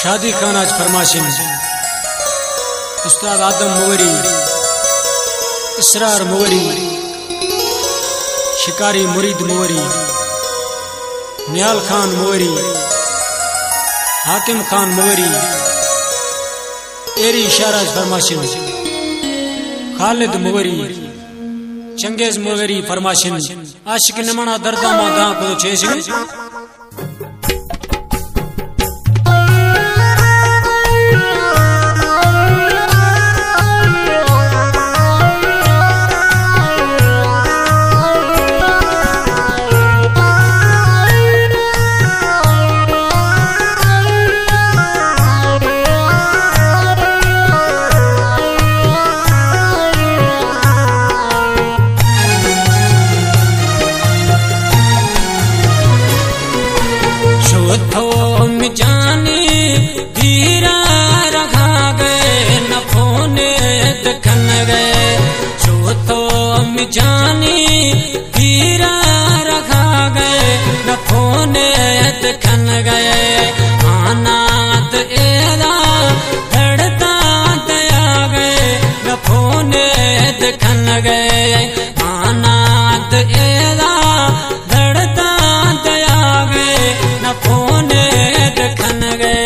शादी खान आज फरमाशिन उस्ताद आदम मुवरी, इसरार मुवरी, शिकारी मुरीद मुवरी, नियाल खान मुवरी, हाकिम खान मुवरी, एरी इशाराज फरमाशिन, खालिद मुवरी, चंगेज मुवरी फरमाशिन, आशिक नमना दर्दा मा दा को चेसिन जानी हीरा रखा गए न फोने खन गए आनात एरा धड़ता दया गए न फोने खन गए आनात एरा धड़ता दया गए न फोने खन गए।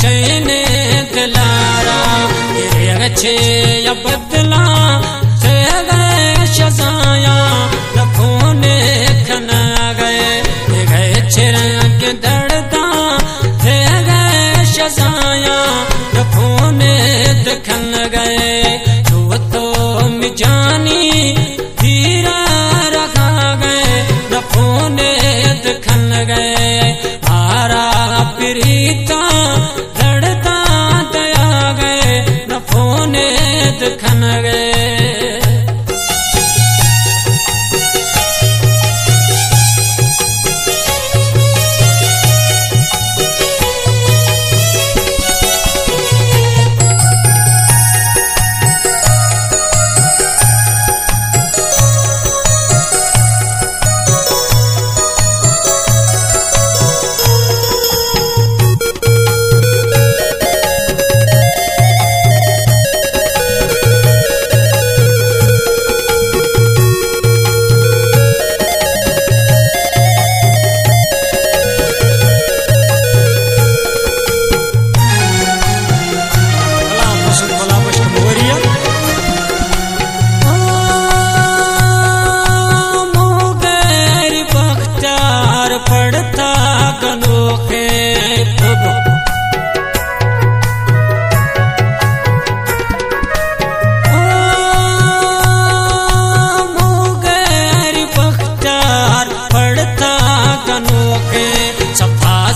चैने दिलारा अच्छे या बदला से गए शजाया न फोने खना गए चिरंग दड़ता से गए शजाया न फोने खन गए जो तो मिजानी हीरा रखा गए न फोने खन गए आरा प्रीता धड़ता दया गए न फोने खन गए।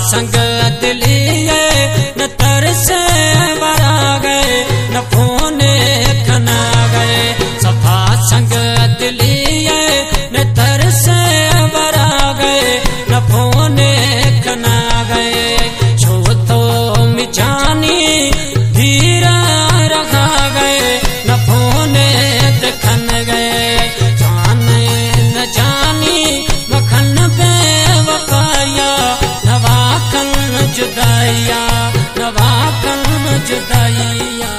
संगत लिए न तरसे बरा गए न फोने खना गए सफा संगत लिए न तरसे बरा गए न फोने खना गए जो तो मिजानी धीरा रखा गए न फोने खन गए जाने न जानी मखन पे वफाया नवाकन जुदाइया नवाकन जुदाइया।